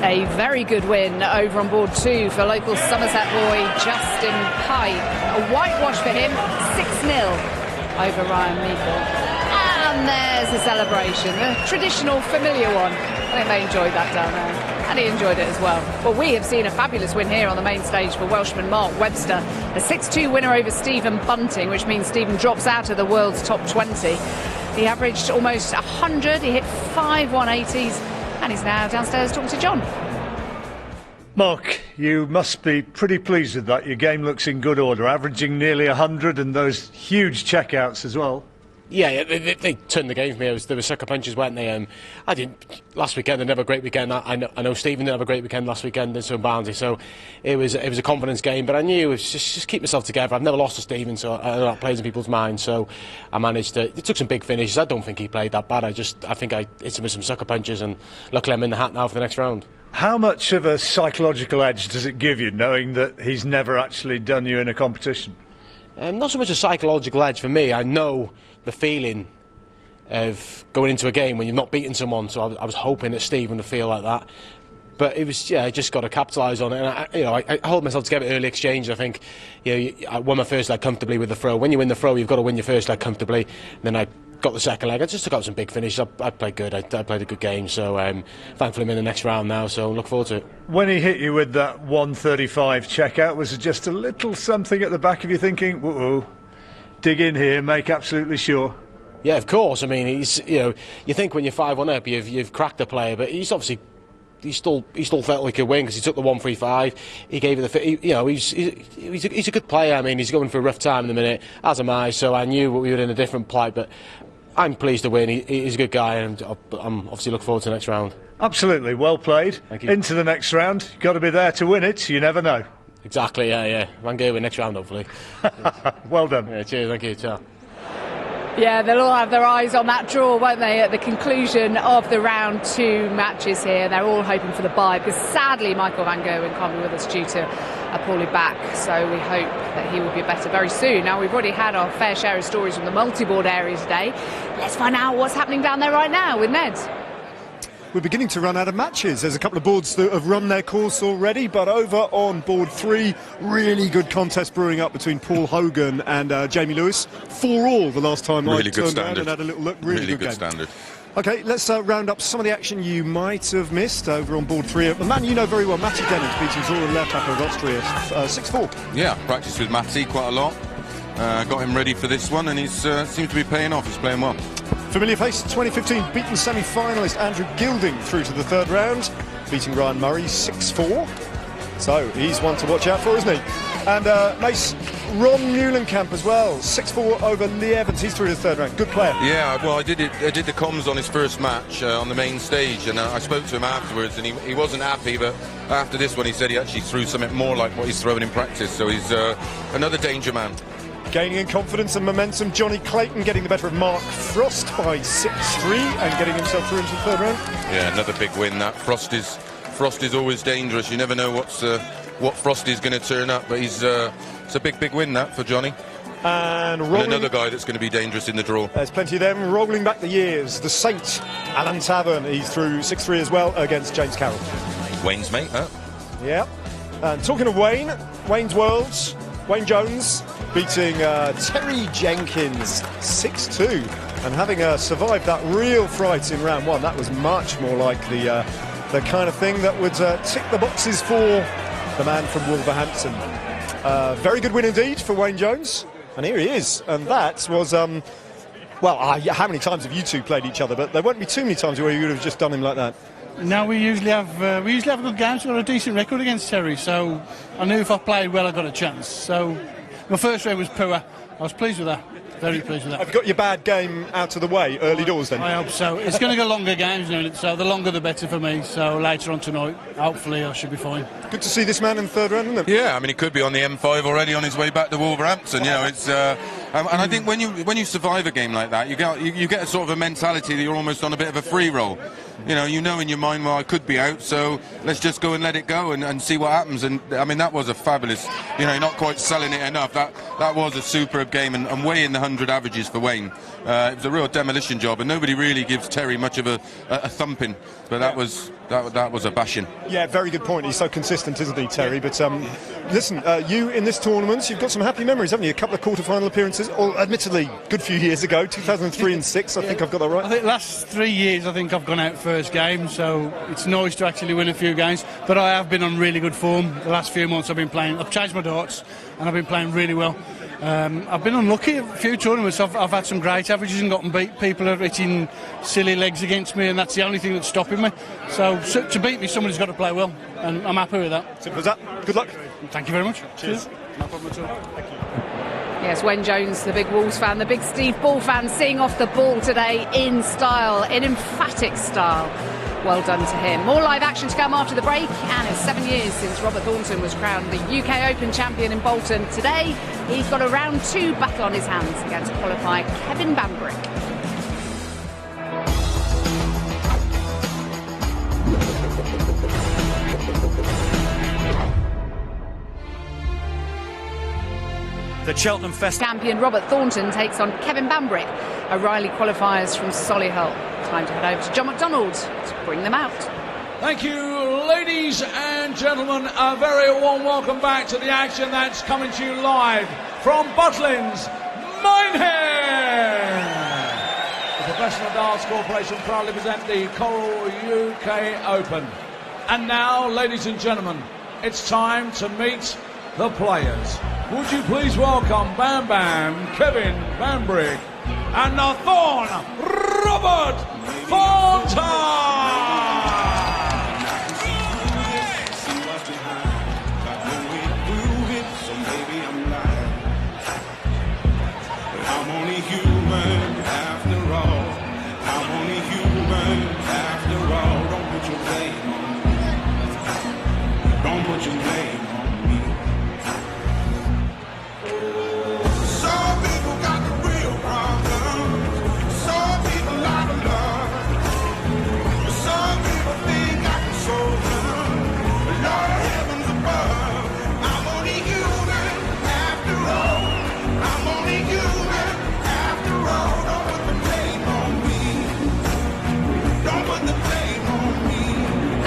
A very good win over on board 2 for local Somerset boy Justin Pipe. A whitewash for him, 6-0 over Ryan Meikle. And there's the celebration, the traditional, familiar one. I think they enjoyed that down there, and he enjoyed it as well. Well, we have seen a fabulous win here on the main stage for Welshman Mark Webster. A 6-2 winner over Stephen Bunting, which means Stephen drops out of the world's top 20. He averaged almost 100, he hit 5 180s, and he's now downstairs talking to John. Mark, you must be pretty pleased with that. Your game looks in good order, averaging nearly 100 and those huge checkouts as well. Yeah, they turned the game for me. There were sucker punches, weren't they? I didn't last weekend. They never had a great weekend. I know Stephen didn't have a great weekend last weekend. Did some bounty, so it was a confidence game. But I knew it was just keep myself together. I've never lost to Stephen, so I know that plays in people's minds. So I managed to. It took some big finishes. I don't think he played that bad. I think I hit him with some sucker punches, and luckily I'm in the hat now for the next round. How much of a psychological edge does it give you, knowing that he's never actually done you in a competition? Not so much a psychological edge for me. I know the feeling of going into a game when you've not beaten someone, so I was hoping that Stephen would feel like that. But it was, I just got to capitalise on it. And I hold myself together early exchange. I think, I won my first leg comfortably with the throw. When you win the throw, you've got to win your first leg comfortably. And then I got the second leg. I just took out some big finishes. I played good. I played a good game. So thankfully I'm in the next round now. So look forward to it. When he hit you with that 135 checkout, was it just a little something at the back of you thinking, whoa, dig in here, make absolutely sure? Yeah, of course. I mean, he's you think when you're 5-1 up, you've cracked the player, but he's obviously. He still felt like he could win because he took the 135. He gave it he's a good player. I mean, he's going for a rough time in the minute, as am I. So I knew we were in a different plight, but I'm pleased to win. He's a good guy, and I'm obviously looking forward to the next round. Absolutely, well played. Thank you. Into the next round, you've got to be there to win it. You never know. Exactly. Yeah. Van Gerwen next round, hopefully. Well done. Yeah, cheers. Thank you. Ciao. Yeah, they'll all have their eyes on that draw, won't they, at the conclusion of the round 2 matches here. They're all hoping for the bye, because sadly Michael Van Gerwen can't be with us due to a poorly back, so we hope that he will be better very soon. Now, we've already had our fair share of stories from the multi-board area today. Let's find out what's happening down there right now with Ned. We're beginning to run out of matches. There's a couple of boards that have run their course already, but over on board 3, really good contest brewing up between Paul Hogan and Jamie Lewis. 4-all the last time I turned around and had a little look. Really good game. Standard. OK, let's round up some of the action you might have missed over on board 3. The man you know very well, Matty Dennett, beating Zora Lepap of Austria 6-4. Yeah, practiced with Matty quite a lot. Got him ready for this one, and he seems to be paying off. He's playing well. Familiar face, 2015 beaten semi-finalist Andrew Gilding through to the 3rd round, beating Ryan Murray 6-4. So he's one to watch out for, isn't he? And Mace, Ron Muhlenkamp as well, 6-4 over Lee Evans. He's through to the 3rd round. Good player. Yeah, well, I did the comms on his first match on the main stage, and I spoke to him afterwards, and he wasn't happy, but after this one he said he actually threw something more like what he's throwing in practice, so he's another danger man. Gaining in confidence and momentum, Johnny Clayton getting the better of Mark Frost by 6-3 and getting himself through into the 3rd round. Yeah, another big win. That Frost is always dangerous. You never know what Frost is going to turn up, but it's a big win that for Johnny. And another guy that's going to be dangerous in the draw. There's plenty of them rolling back the years. The Saint, Alan Tavern, he's through 6-3 as well against James Carroll. Wayne's mate, huh? Yeah. And talking of Wayne's Worlds, Wayne Jones beating Terry Jenkins 6-2 and having survived that real fright in round 1. That was much more like the kind of thing that would tick the boxes for the man from Wolverhampton. Very good win indeed for Wayne Jones, and here he is. And that was how many times have you two played each other? But there won't be too many times where you would have just done him like that. No, we usually have a good game. We've got a decent record against Terry, so I knew if I played well I got a chance. So my first round was poor. I was pleased with that, very pleased with that. I've got your bad game out of the way early doors then. I hope so. It's going to go longer games now, so the longer the better for me. So later on tonight, hopefully I should be fine. Good to see this man in the 3rd round, isn't it? Yeah, I mean he could be on the M5 already on his way back to Wolverhampton. It's And I think when you survive a game like that, you get a sort of a mentality that you're almost on a bit of a free roll. You know in your mind, well, I could be out, so let's just go and let it go and see what happens. And I mean, that was a fabulous, not quite selling it enough. That was a superb game and way in the 100 averages for Wayne. It was a real demolition job, and nobody really gives Terry much of a thumping. But that was a bashing. Yeah, very good point. He's so consistent, isn't he, Terry? But listen, you in this tournament, you've got some happy memories, haven't you? A couple of quarter-final appearances, admittedly, good few years ago, 2003 and 6. I think I've got that right. I think last 3 years, I think I've gone out first game, so it's nice to actually win a few games. But I have been on really good form the last few months. I've changed my darts, and I've been playing really well. I've been unlucky a few tournaments. I've had some great averages and gotten beat. People are hitting silly legs against me, and that's the only thing that's stopping me. So to beat me, somebody's got to play well, and I'm happy with that. Simple as that. Good luck. Thank you very much. Cheers. No problem at all. Thank you. Yes, Wayne Jones, the big Wolves fan, the big Steve Ball fan, seeing off the ball today in style, in emphatic style. Well done to him. More live action to come after the break, and it's 7 years since Robert Thornton was crowned the UK Open champion in Bolton. Today, he's got a round 2 battle on his hands against qualifier Kevin Bambrick. The Cheltenham Festival Champion Robert Thornton takes on Kevin Bambrick, O'Reilly qualifiers from Solihull. Time to head over to John McDonald to bring them out. Thank you, ladies and gentlemen. A very warm welcome back to the action that's coming to you live from Butlins Minehead. The Professional Darts Corporation proudly present the Coral UK Open. And now, ladies and gentlemen, it's time to meet the players. Would you please welcome Bam Bam, Kevin Bambrick, and the Thorn, Robert Thornton!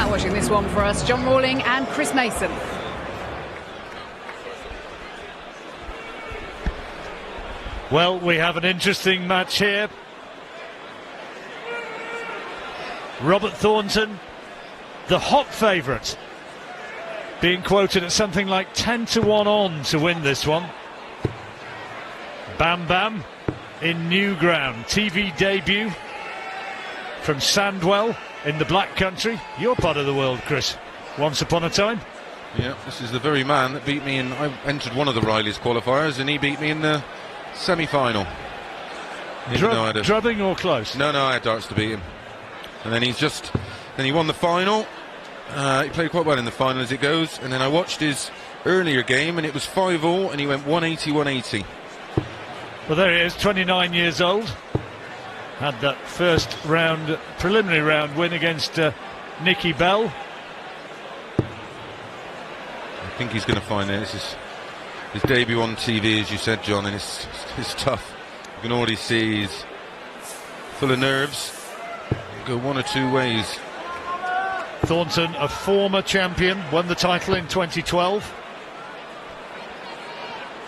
Watching this one for us, John Rawling and Chris Mason. Well, we have an interesting match here. Robert Thornton, the hot favourite, being quoted at something like 10-1 on to win this one. Bam Bam in new ground, TV debut from Sandwell in the Black Country, your part of the world, Chris, once upon a time. Yeah, this is the very man that beat me in. I entered one of the Riley's qualifiers and he beat me in the semi-final. Drubbing or close? No, I had darts to beat him. And then he won the final. He played quite well in the final as it goes. And then I watched his earlier game and it was 5-all and he went 180-180. Well, there he is, 29 years old. Had that first round, preliminary round win against Nicky Bell. I think he's going to find it. This is his debut on TV, as you said, John, and it's tough. You can already see he's full of nerves. Go one or two ways. Thornton, a former champion, won the title in 2012.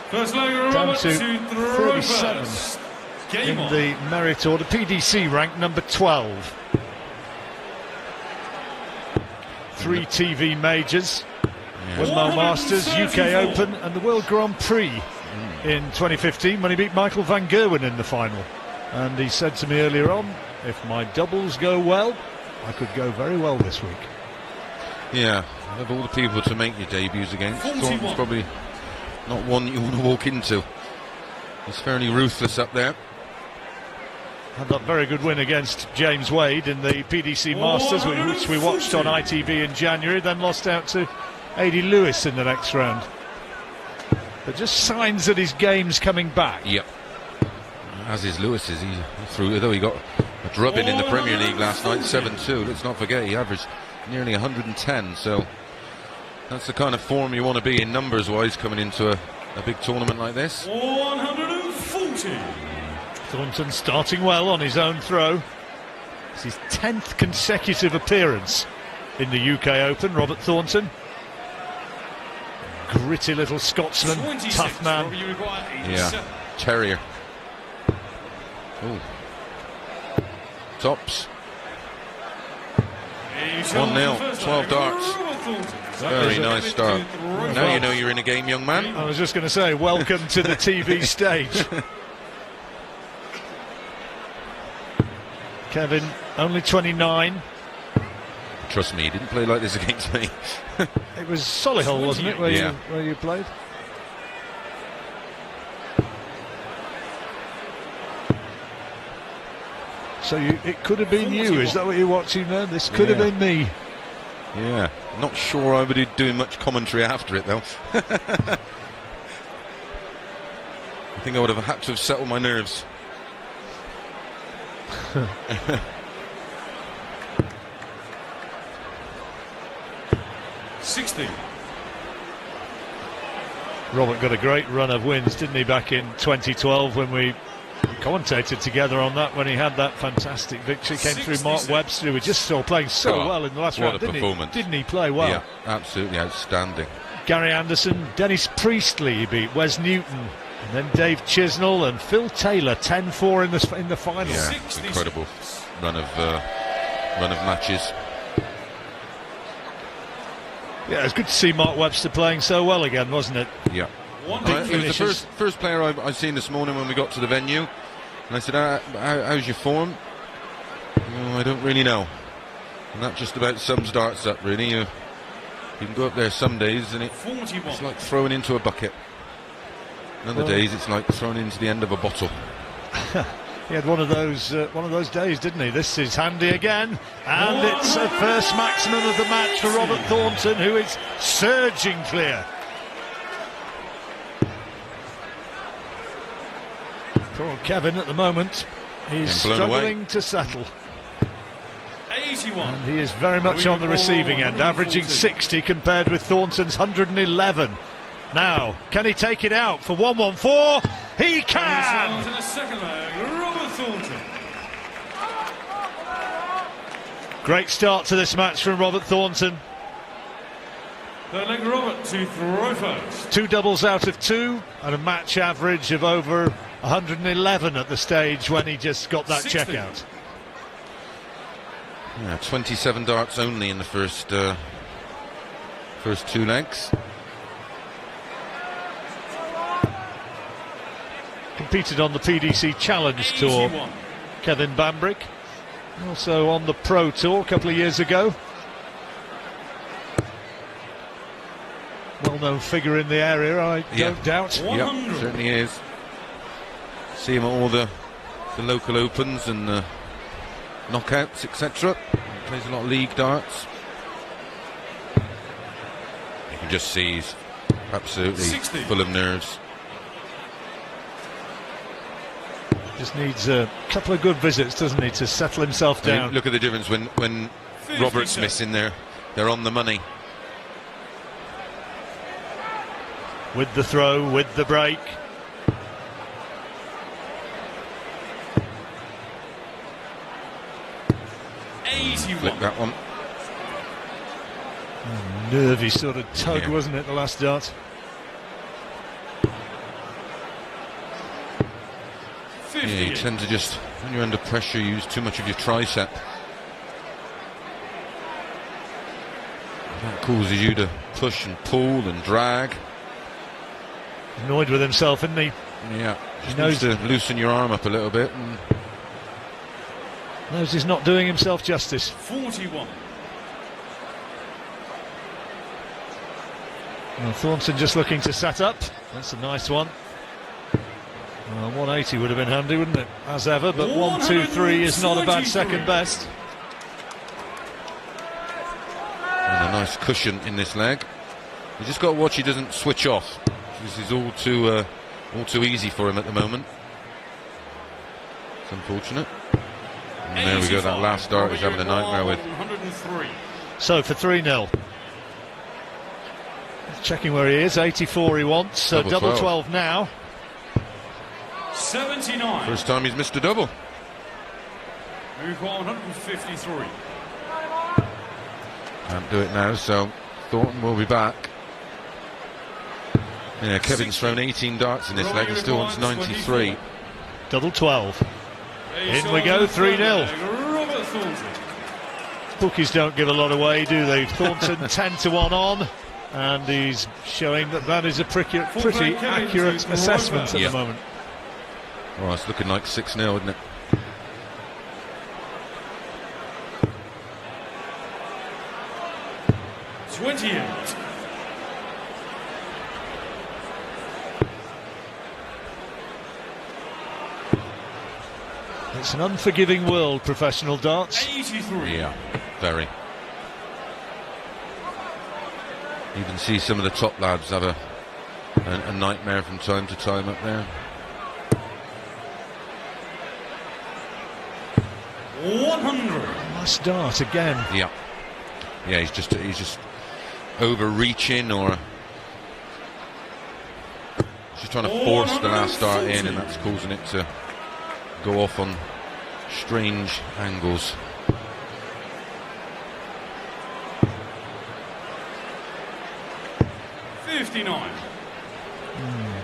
First leg, Down Robert to to 37 in the merit order. PDC ranked number 12. 3 TV majors, Winmo Masters, UK Open and the World Grand Prix in 2015 when he beat Michael van Gerwen in the final. And he said to me earlier on, if my doubles go well, I could go very well this week. Yeah, of all the people to make your debuts against, Thornton's probably not one you want to walk into. He's fairly ruthless up there. Had that very good win against James Wade in the PDC Masters, which we watched on ITV in January, then lost out to A.D. Lewis in the next round. But just signs that his game's coming back. Yep. As is Lewis's. He threw, although he got a drubbing in the Premier League last night, 7-2. Let's not forget he averaged nearly 110. So that's the kind of form you want to be in numbers-wise coming into a big tournament like this. 140. Thornton starting well on his own throw. It's his 10th consecutive appearance in the UK Open, Robert Thornton. Gritty little Scotsman, tough man. Yeah, terrier. Ooh. Tops. 1-0, 12 darts. Very nice start. Now you know you're in a game, young man. I was just going to say, welcome to the TV stage. Kevin, only 29. Trust me, he didn't play like this against me. It was Solihull, wasn't it, where you played? So it could have been you, is that what you're watching there? This could have been me. Yeah, not sure I would be doing much commentary after it, though. I think I would have had to have settled my nerves. 60. Robert got a great run of wins, didn't he, back in 2012 when we commentated together on that, when he had that fantastic victory. Came through Mark Webster, who we just saw playing so well in the last round, didn't he play well? Yeah, absolutely outstanding. Gary Anderson, Dennis Priestley he beat, Wes Newton, and then Dave Chisnell and Phil Taylor, 10-4 in the final. Yeah, incredible run of matches. Yeah, it was good to see Mark Webster playing so well again, wasn't it? Yeah. It was the first player I'd seen this morning when we got to the venue, and I said, how's your form? Oh, I don't really know. And that just about sums darts up, really. You can go up there some days and it's like throwing into a bucket. Other days it's like throwing into the end of a bottle. He had one of those days, didn't he? This is handy again, and it's a first maximum of the match for Robert Thornton, who is surging clear. Poor Kevin at the moment, he's struggling to settle. 81. And he is very much on the receiving end, averaging 60 compared with Thornton's 111. Now, can he take it out for 114? He can! To the second leg, Robert Thornton. Great start to this match from Robert Thornton. Third leg, Robert to throw first. 2 doubles out of 2 and a match average of over 111 at the stage when he just got that 60. check out. Yeah, 27 darts only in the first 2 legs. Competed on the PDC Challenge Tour, 81. Kevin Bambrick. Also on the Pro Tour a couple of years ago. Well-known figure in the area, I don't doubt. Yeah, certainly is. See him at all the local opens and the knockouts, etc. Plays a lot of league darts. You can just see he's absolutely 60. full of nerves. Just needs a couple of good visits, doesn't he, to settle himself I mean, down. look at the difference when Robert's missing there. They're on the money. With the throw, with the break. Flip that one. Nervy sort of tug, wasn't it, the last dart? Yeah, you tend to just, when you're under pressure, use too much of your tricep. That causes you to push and pull and drag. Annoyed with himself, isn't he? Yeah, just needs to loosen your arm up a little bit. And knows he's not doing himself justice. 41. Well, Thornton just looking to set up. That's a nice one. 180 would have been handy, wouldn't it? As ever, but 1-2-3 is not a bad second best. And a nice cushion in this leg. You just got to watch he doesn't switch off. This is all too easy for him at the moment. It's unfortunate. And there we go, that last start he's having a nightmare with. 103. So for 3-0. Checking where he is, 84 he wants, so double 12 now. 79. First time he's missed a double. Move on, 153. Can't do it now, so Thornton will be back. Yeah, Kevin's thrown 18 darts in this leg and still wants 93. Double 12. In we go, 3-0. Robert Thornton. Bookies don't give a lot away, do they? Thornton 10-1 on, and he's showing that is a pretty accurate assessment at the moment. Well, it's looking like 6-0, isn't it? It's an unforgiving world, professional darts. 83. Yeah, very. You can see some of the top lads have a nightmare from time to time up there. 100. Last dart again. Yeah, yeah. He's just overreaching, or just trying to force the last dart in, and that's causing it to go off on strange angles.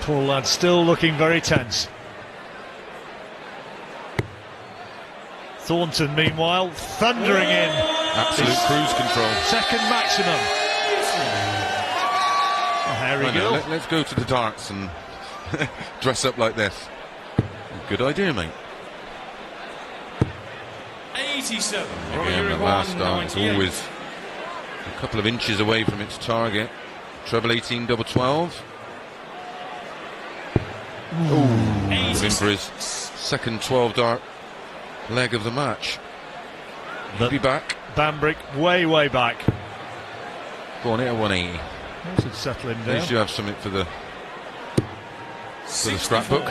Poor lad, still looking very tense. Thornton, meanwhile, thundering in. Absolute cruise control. Second maximum. Oh, hairy girl. Let's go to the darts and dress up like this. Good idea, mate. 87. Again, the last dart is always a couple of inches away from its target. Treble 18, double 12. In for his second 12 dart leg of the match. He'll be back. Bambrick way back. Go on, hit a 180. Should settle him down. At least you have something for the scrapbook.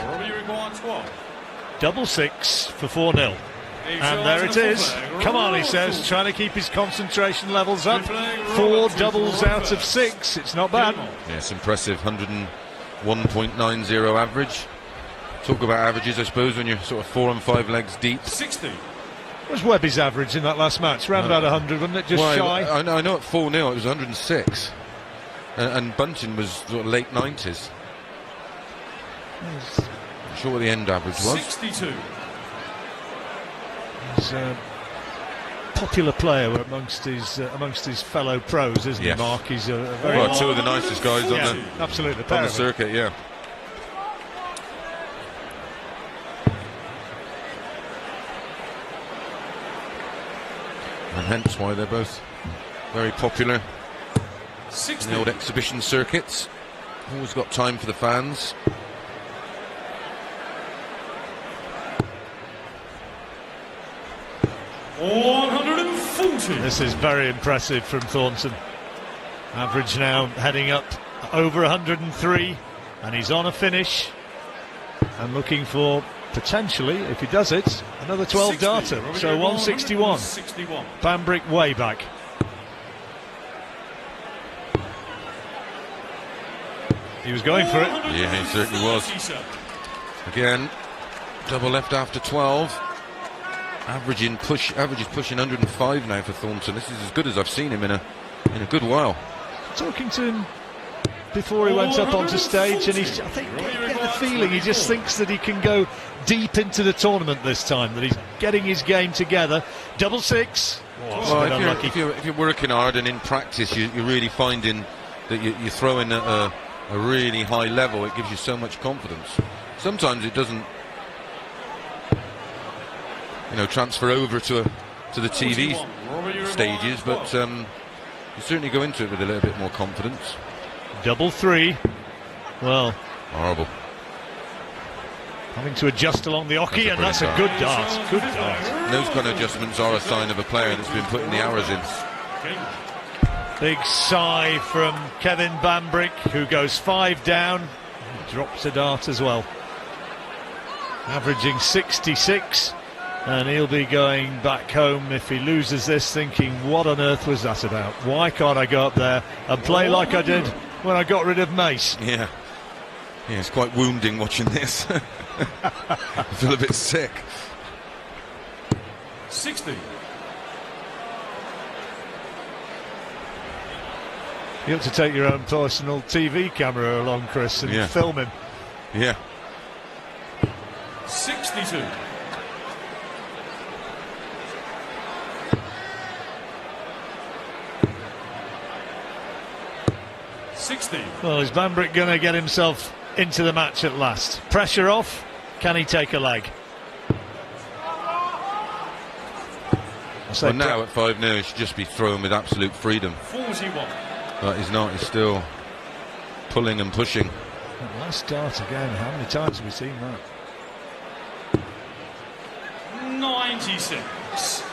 Double 6 for 4-0. And there it is. Come on, he says, trying to keep his concentration levels up. 4 doubles out of 6. It's not bad. Yes, impressive. 101.90 average. Talk about averages, I suppose, when you're sort of 4 and 5 legs deep. 60. What was Webby's average in that last match? Around about 100, wasn't it? Just shy. I know at 4-0 it was 106. And Bunting was sort of late 90s. Not sure what the end average was. 62. He's a popular player amongst his fellow pros, isn't he, Mark? He's a very... Well, two of the nicest guys absolutely, on the circuit, yeah. And hence why they're both very popular in the old exhibition circuits. Always got time for the fans. This is very impressive from Thornton. Average now heading up over 103, and he's on a finish and looking for potentially, if he does it, another 12 darter. So 161. Bambrick way back. He was going for it. Yeah, he certainly was. Again, double left after 12. Average is pushing 105 now for Thornton. This is as good as I've seen him in a good while. Talking to him before he went up onto stage, and I think get the feeling he just thinks that he can go deep into the tournament this time, that he's getting his game together. Double 6. If you're working hard and in practice you're really finding that you're throwing at a really high level, it gives you so much confidence. Sometimes it doesn't transfer over to the TV stages, but you certainly go into it with a little bit more confidence. Double 3. Well, horrible. Having to adjust along the oche, and that's a good dart. Good dart. Those kind of adjustments are a sign of a player that's been putting the hours in. Big sigh from Kevin Bambrick, who goes 5 down. He drops a dart as well. averaging 66, and he'll be going back home if he loses this thinking, what on earth was that about? Why can't I go up there and play like I did when I got rid of Mace? Yeah, it's quite wounding watching this. I feel a bit sick. 60. You have to take your own personal TV camera along, Chris, and film him. Yeah. 62. Well, is Bambrick going to get himself into the match at last? Pressure off. Can he take a leg? Well, now at 5-0, he should just be thrown with absolute freedom. 41. But he's not. He's still pulling and pushing. Last start again. How many times have we seen that? 96.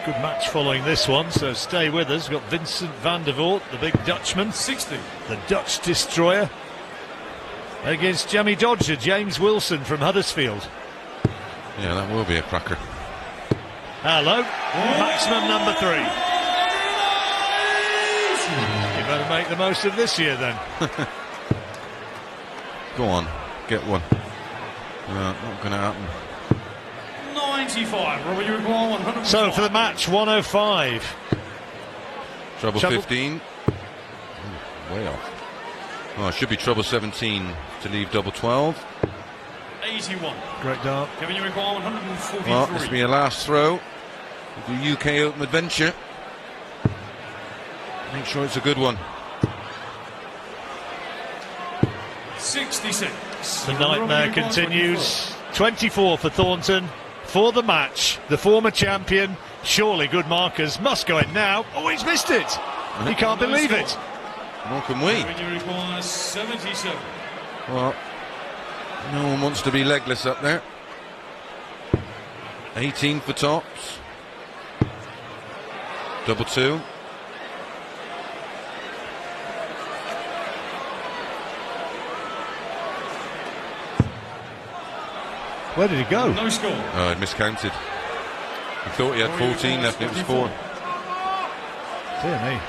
Good match following this one, so stay with us. We've got Vincent van der Voort, the big Dutchman. 60. The Dutch destroyer. Against Jamie Dodger, James Wilson from Huddersfield. Yeah, that will be a cracker. Hello, maximum number 3. You better make the most of this year then. Go on, get one. Not going to happen. 95. Robert, you require 100. So for the match, 105. Trouble 15. Ooh, way off. Oh, it should be trouble 17 to leave double 12. 81. Great dart. Kevin, you require 143. Well, this will be your last throw. The UK Open adventure. Make sure it's a good one. 66. The nightmare continues. 24 for Thornton. For the match, the former champion. Surely good markers. Must go in now. Oh, he's missed it. He can't believe it. Nor can we. Kevin, you require 77. Well, no one wants to be legless up there. 18 for tops. Double 2. Where did he go? No score. Oh, I'd miscounted. He thought he had 14 left, it was 4. Dear me.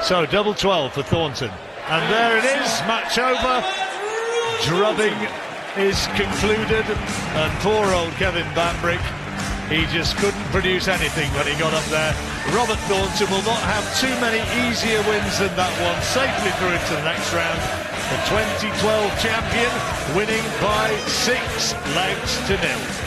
So double 12 for Thornton. And there it is, match over. Drubbing is concluded. And poor old Kevin Bambrick, he just couldn't produce anything when he got up there. Robert Thornton will not have too many easier wins than that one. Safely through into the next round. The 2012 champion winning by 6 legs to 0.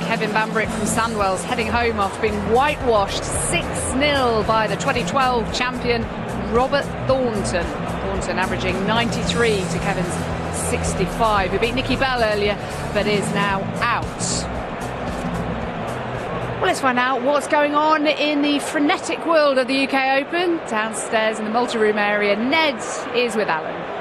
Kevin Bambrick from Sandwells heading home after being whitewashed 6-0 by the 2012 champion Robert Thornton. Thornton averaging 93 to Kevin's 65. He beat Nikki Bell earlier, but is now out. Well, let's find out what's going on in the frenetic world of the UK Open. Downstairs in the multi-room area, Ned is with Alan.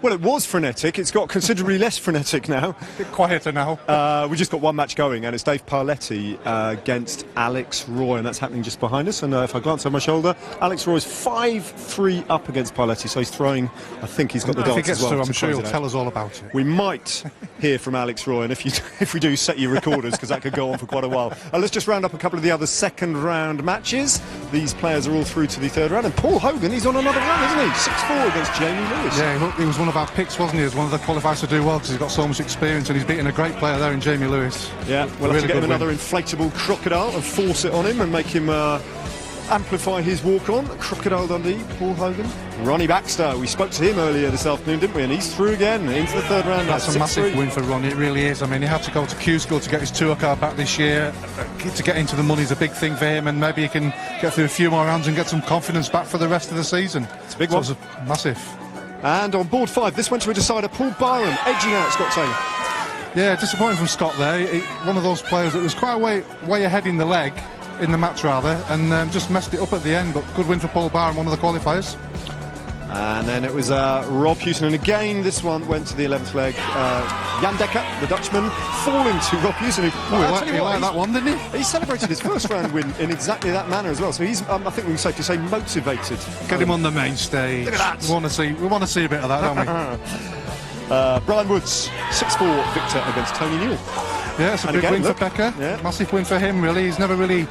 Well, it was frenetic. It's got considerably less frenetic now. A bit quieter now. We just got one match going, and it's Dave Parletti against Alex Roy, and that's happening just behind us. And if I glance over my shoulder, Alex Roy's 5-3 up against Parletti, so he's throwing. I think he's got the darts as well. I'm sure he'll tell us all about it. We might hear from Alex Roy, and if we do, set your recorders, because that could go on for quite a while. Let's just round up a couple of the other second-round matches. These players are all through to the third round, and Paul Hogan, he's on another run, isn't he? 6-4 against Jamie Lewis. Yeah, he was one of our picks, wasn't he, as one of the qualifiers to do well, because he's got so much experience, and he's beaten a great player there in Jamie Lewis. Yeah, we'll have to get him another inflatable crocodile and force it on him and make him amplify his walk-on. Crocodile Dundee, Paul Hogan. Ronnie Baxter, we spoke to him earlier this afternoon, didn't we? And he's through again into the third round. That's a massive win for Ronnie, it really is. I mean, he had to go to Q School to get his tour card back this year. To get into the money is a big thing for him, and maybe he can get through a few more rounds and get some confidence back for the rest of the season. It's a big one. It's massive. And on board 5, this went to a decider, Paul Byron, edging out Scott Taylor. Yeah, disappointing from Scott there. One of those players that was quite way ahead in the leg, in the match rather, and just messed it up at the end. But good win for Paul Barron, one of the qualifiers. And then it was Rob Hewson, and again this one went to the 11th leg. Jan Dekker, the Dutchman, falling to Rob Hewson. He liked that one, didn't he? He celebrated his first round win in exactly that manner as well. So he's, I think we can safely say, motivated. Get him on the main stage. Look at that. We want to see a bit of that, don't we? Brian Woods, 6-4 victor against Tony Newell. Yeah, it's a big win for Becker. Yeah. Massive win for him, really. He's never really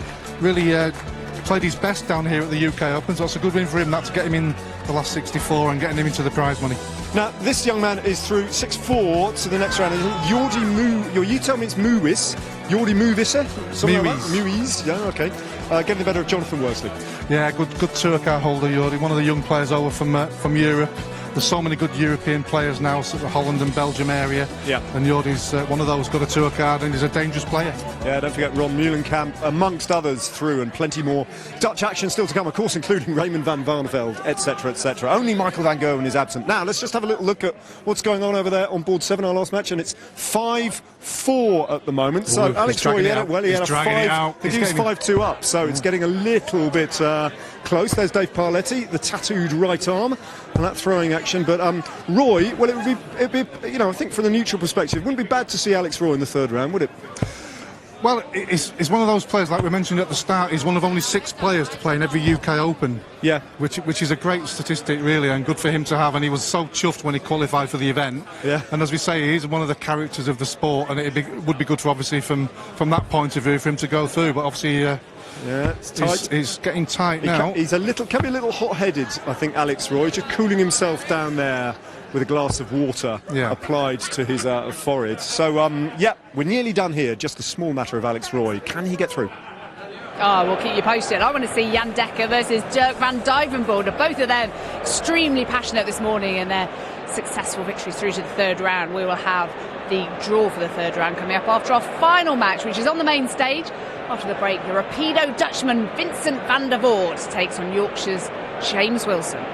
played his best down here at the UK Open, so it's a good win for him, that, to get him in the last 64 and getting him into the prize money. Now, this young man is through 6-4 to the next round. You tell me it's Muis. Jordi Muwisse? Muis, yeah, OK. Getting the better of Jonathan Worsley. Yeah, good tour car holder, Jordi. One of the young players over from Europe. There's so many good European players now, sort of Holland and Belgium area. Yeah. And Jordi's one of those, got a tour card, and he's a dangerous player. Yeah, don't forget Ron Meulenkamp, amongst others, through, and plenty more Dutch action still to come, of course, including Raymond van Barneveld, etc., etc. Only Michael van Gerwen is absent. Now, let's just have a little look at what's going on over there on board 7, our last match, and it's 5-4 at the moment. So Alex Roy, he had a 5-2 up, so it's getting a little bit close. There's Dave Parletti, the tattooed right arm, and that throwing action. But Roy, well, it'd be, you know, I think from the neutral perspective, it wouldn't be bad to see Alex Roy in the third round, would it? Well, it's one of those players, like we mentioned at the start, he's one of only 6 players to play in every UK Open. Yeah. Which is a great statistic, really, and good for him to have, and he was so chuffed when he qualified for the event. Yeah. And as we say, he's one of the characters of the sport, and it would be good for, obviously, from that point of view, for him to go through, but obviously... yeah, it's tight. He's getting tight now. He's can be a little hot-headed, I think, Alex Roy, just cooling himself down there with a glass of water applied to his forehead. So, yeah, we're nearly done here. Just a small matter of Alex Roy. Can he get through? Oh, we'll keep you posted. I want to see Jan Dekker versus Dirk van Duijvenbode. Both of them extremely passionate this morning in their successful victories through to the third round. We will have the draw for the third round coming up after our final match, which is on the main stage. After the break, the Rapido Dutchman Vincent van der Voort takes on Yorkshire's James Wilson.